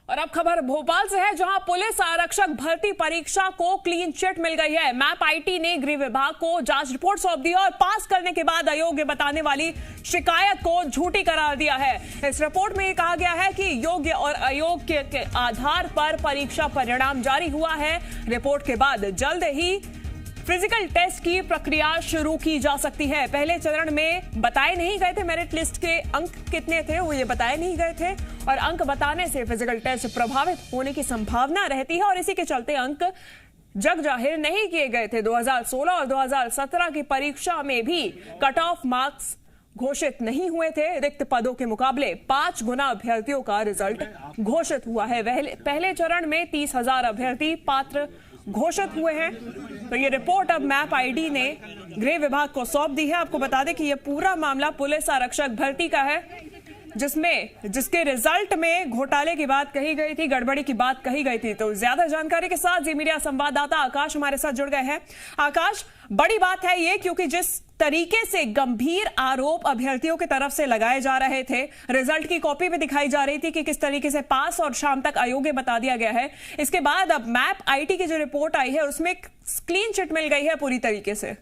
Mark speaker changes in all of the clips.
Speaker 1: और अब खबर भोपाल से है, जहां पुलिस आरक्षक भर्ती परीक्षा को क्लीन चिट मिल गई है। मैप आईटी ने गृह विभाग को जांच रिपोर्ट सौंप दी और पास करने के बाद अयोग्य बताने वाली शिकायत को झूठी करार दिया है। इस रिपोर्ट में कहा गया है कि योग्य और अयोग्य के आधार पर परीक्षा परिणाम जारी हुआ है। रिपोर्ट के बाद जल्द ही फिजिकल टेस्ट की प्रक्रिया शुरू की जा सकती है। पहले चरण में बताए नहीं गए थे मेरिट लिस्ट के अंक कितने थे, वो ये बताए नहीं गए थे और अंक बताने से फिजिकल टेस्ट प्रभावित होने की संभावना रहती है और इसी के चलते अंक जग जाहिर नहीं किए गए थे। 2016 और 2017 की परीक्षा में भी कट ऑफ मार्क्स घोषित नहीं हुए थे। रिक्त पदों के मुकाबले 5 गुना अभ्यर्थियों का रिजल्ट घोषित हुआ है। पहले चरण में 30,000 अभ्यर्थी पात्र घोषित हुए हैं। तो ये रिपोर्ट अब मैप आईडी ने गृह विभाग को सौंप दी है। आपको बता दें कि ये पूरा मामला पुलिस आरक्षक भर्ती का है, जिसके रिजल्ट में घोटाले की बात कही गई थी, गड़बड़ी की बात कही गई थी। तो ज्यादा जानकारी के साथ जी मीडिया संवाददाता आकाश हमारे साथ जुड़ गए हैं। आकाश, बड़ी बात है ये, क्योंकि जिस तरीके से गंभीर आरोप अभ्यर्थियों की तरफ से लगाए जा रहे थे, रिजल्ट की कॉपी में दिखाई जा रही थी कि किस तरीके से पास और शाम तक अयोग्य बता दिया गया है। इसके बाद अब मैप आईटी की जो रिपोर्ट आई है उसमें क्लीन चिट मिल गई है पूरी तरीके से।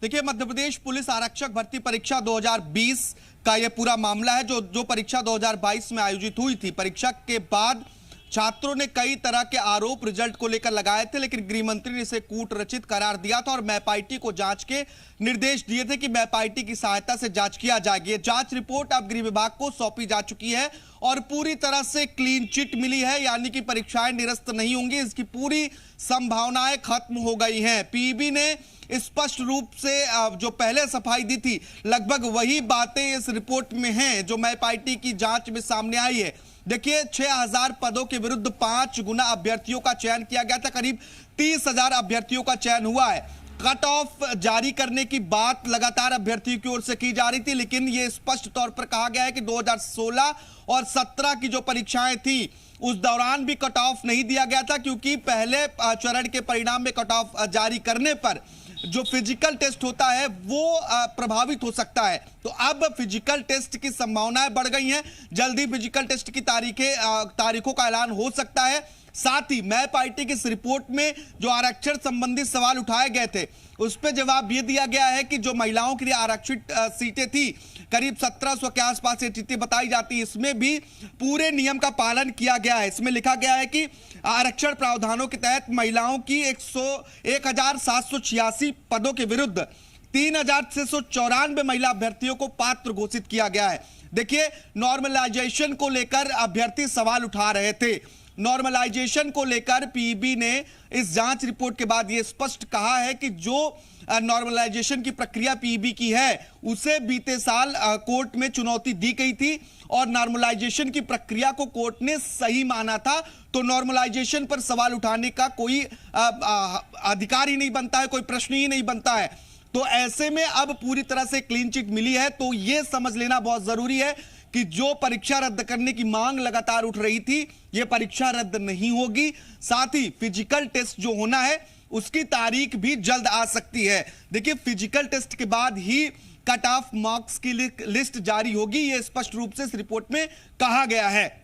Speaker 2: देखिए, मध्य प्रदेश पुलिस आरक्षक भर्ती परीक्षा 2020 का यह पूरा मामला है, जो परीक्षा 2022 में आयोजित हुई थी। परीक्षा के बाद छात्रों ने कई तरह के आरोप रिजल्ट को लेकर लगाए थे, लेकिन गृह मंत्री ने इसे कूट रचित करार दिया था और मैप आईटी को जांच के निर्देश दिए थे कि मैप आईटी की सहायता से जांच किया जाएगी। ये जांच रिपोर्ट अब गृह विभाग को सौंपी जा चुकी है और पूरी तरह से क्लीन चिट मिली है, यानी कि परीक्षाएं निरस्त नहीं होंगी, इसकी पूरी संभावनाएं खत्म हो गई हैं। पीईबी ने स्पष्ट रूप से जो पहले सफाई दी थी, लगभग वही बातें इस रिपोर्ट में हैं जो मैप आईटी की जांच में सामने आई है। देखिए, 6,000 पदों के विरुद्ध 5 गुना अभ्यर्थियों का चयन किया गया था। करीब 30,000 अभ्यर्थियों का चयन हुआ है। कट ऑफ जारी करने की बात लगातार अभ्यर्थियों की ओर से की जा रही थी, लेकिन यह स्पष्ट तौर पर कहा गया है कि 2016 और 17 की जो परीक्षाएं थी उस दौरान भी कट ऑफ नहीं दिया गया था, क्योंकि पहले चरण के परिणाम में कट ऑफ जारी करने पर जो फिजिकल टेस्ट होता है वो प्रभावित हो सकता है। तो अब फिजिकल टेस्ट की संभावनाएं बढ़ गई हैं। जल्दी फिजिकल टेस्ट की तारीखों का ऐलान हो सकता है। साथ ही मैप आईटी की इस रिपोर्ट में जो आरक्षण संबंधी सवाल उठाए गए थे उस पर जवाब ये दिया गया है कि जो महिलाओं के लिए आरक्षित सीटें थी, करीब 1700 के आसपास ये सीटें बताई जाती है, इसमें भी पूरे नियम का पालन किया गया है। इसमें लिखा गया है कि आरक्षण प्रावधानों के तहत महिलाओं की 1786 पदों के विरुद्ध 3694 महिला अभ्यर्थियों को पात्र घोषित किया गया है। देखिए, नॉर्मलाइजेशन को लेकर अभ्यर्थी सवाल उठा रहे थे। नॉर्मलाइजेशन को लेकर पीईबी ने इस जांच रिपोर्ट के बाद यह स्पष्ट कहा है कि जो नॉर्मलाइजेशन की प्रक्रिया पीईबी की है उसे बीते साल कोर्ट में चुनौती दी गई थी और नॉर्मलाइजेशन की प्रक्रिया को कोर्ट ने सही माना था। तो नॉर्मलाइजेशन पर सवाल उठाने का कोई अधिकार ही नहीं बनता है, कोई प्रश्न ही नहीं बनता है। तो ऐसे में अब पूरी तरह से क्लीन चिट मिली है, तो यह समझ लेना बहुत जरूरी है कि जो परीक्षा रद्द करने की मांग लगातार उठ रही थी, यह परीक्षा रद्द नहीं होगी। साथ ही फिजिकल टेस्ट जो होना है उसकी तारीख भी जल्द आ सकती है। देखिए, फिजिकल टेस्ट के बाद ही कट ऑफ मार्क्स की लिस्ट जारी होगी, यह स्पष्ट रूप से इस रिपोर्ट में कहा गया है।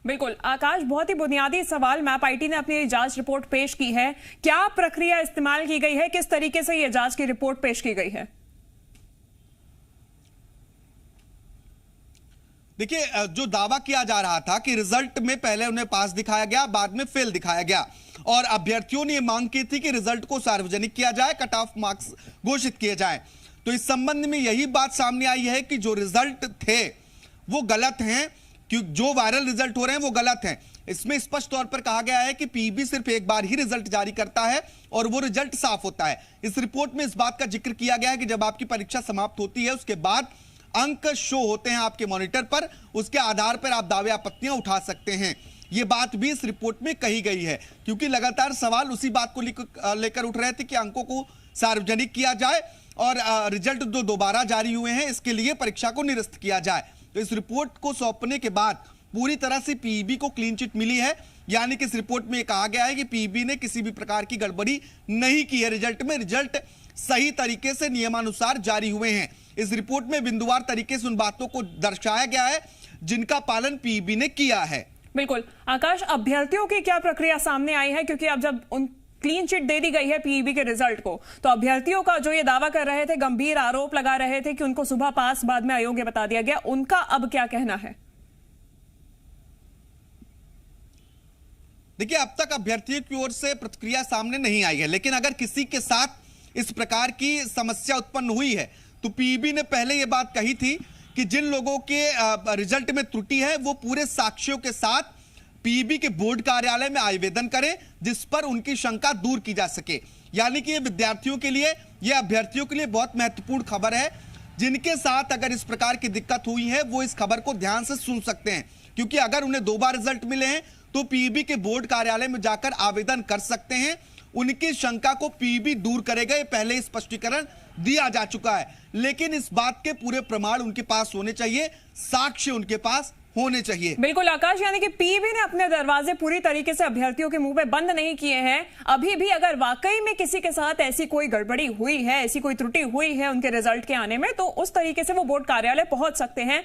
Speaker 1: बिल्कुल आकाश, बहुत ही बुनियादी सवाल मैप आईटी ने अपनी जांच रिपोर्ट पेश की है। क्या प्रक्रिया इस्तेमाल की गई है, किस तरीके से यह जांच की रिपोर्ट पेश की गई है?
Speaker 2: देखिए, जो दावा किया जा रहा था कि रिजल्ट में पहले उन्हें पास दिखाया गया, बाद में फेल दिखाया गया और अभ्यर्थियों ने मांग की थी कि रिजल्ट को सार्वजनिक किया जाए, कट ऑफ मार्क्स घोषित किए जाएं। तो इस संबंध में यही बात सामने आई है कि जो रिजल्ट थे वो गलत हैं, क्योंकि जो वायरल रिजल्ट हो रहे हैं वो गलत हैं। इसमें स्पष्ट तौर पर कहा गया है कि पीईबी सिर्फ एक बार ही रिजल्ट जारी करता है और वो रिजल्ट साफ होता है। इस रिपोर्ट में इस बात का जिक्र किया गया है कि जब आपकी परीक्षा समाप्त होती है उसके बाद अंक शो होते हैं आपके मॉनिटर पर, उसके आधार पर आप दावे आपत्तियां उठा सकते हैं। यह बात भी इस रिपोर्ट में कही गई है, क्योंकि लगातार सवाल उसी बात को लेकर उठ रहे थे कि अंकों को सार्वजनिक किया जाए और रिजल्ट जो दोबारा जारी हुए हैं इसके लिए परीक्षा को निरस्त किया जाए। तो इस रिपोर्ट को सौंपने के बाद पूरी तरह से पीईबी को क्लीन चिट मिली है, यानी कि इस रिपोर्ट में कहा गया है कि पीईबी ने किसी भी प्रकार की गड़बड़ी नहीं की है। रिजल्ट में रिजल्ट सही तरीके से नियमानुसार जारी हुए हैं। इस रिपोर्ट में बिंदुवार तरीके से उन बातों को दर्शाया गया है जिनका पालन पीईबी ने किया है।
Speaker 1: बिल्कुल आकाश, अभ्यर्थियों की क्या प्रक्रिया सामने आई है, क्योंकि अब जब उन क्लीन चिट दे दी गई है पीईबी के रिजल्ट को, तो अभ्यर्थियों का जो ये दावा कर रहे थे, गंभीर आरोप लगा रहे थे कि उनको सुबह पास बाद में अयोग्य बता दिया गया, उनका अब क्या कहना है?
Speaker 2: देखिए, अब तक अभ्यर्थियों की ओर से प्रतिक्रिया सामने नहीं आई है, लेकिन अगर किसी के साथ इस प्रकार की समस्या उत्पन्न हुई है तो पीईबी ने पहले यह बात कही थी कि जिन लोगों के रिजल्ट में त्रुटि है वो पूरे साक्ष्यों के साथ पीईबी के बोर्ड कार्यालय में आवेदन करें, जिस पर उनकी शंका दूर की जा सके। यानी कि ये विद्यार्थियों के लिए, ये अभ्यर्थियों के लिए बहुत महत्वपूर्ण खबर है। जिनके साथ अगर इस प्रकार की दिक्कत हुई है वो इस खबर को ध्यान से सुन सकते हैं, क्योंकि अगर उन्हें 2 बार रिजल्ट मिले हैं तो पीईबी के बोर्ड कार्यालय में जाकर आवेदन कर सकते हैं। उनकी शंका को पीईबी दूर करेगा, ये पहले स्पष्टीकरण दिया जा चुका है। लेकिन इस बात के पूरे प्रमाण उनके पास होने चाहिए, साक्ष्य उनके पास होने चाहिए।
Speaker 1: बिल्कुल आकाश, यानी कि पीईबी ने अपने दरवाजे पूरी तरीके से अभ्यर्थियों के मुंह पे बंद नहीं किए हैं। अभी भी अगर वाकई में किसी के साथ ऐसी कोई गड़बड़ी हुई है, ऐसी कोई त्रुटि हुई है उनके रिजल्ट के आने में, तो उस तरीके से वो बोर्ड कार्यालय पहुंच सकते हैं।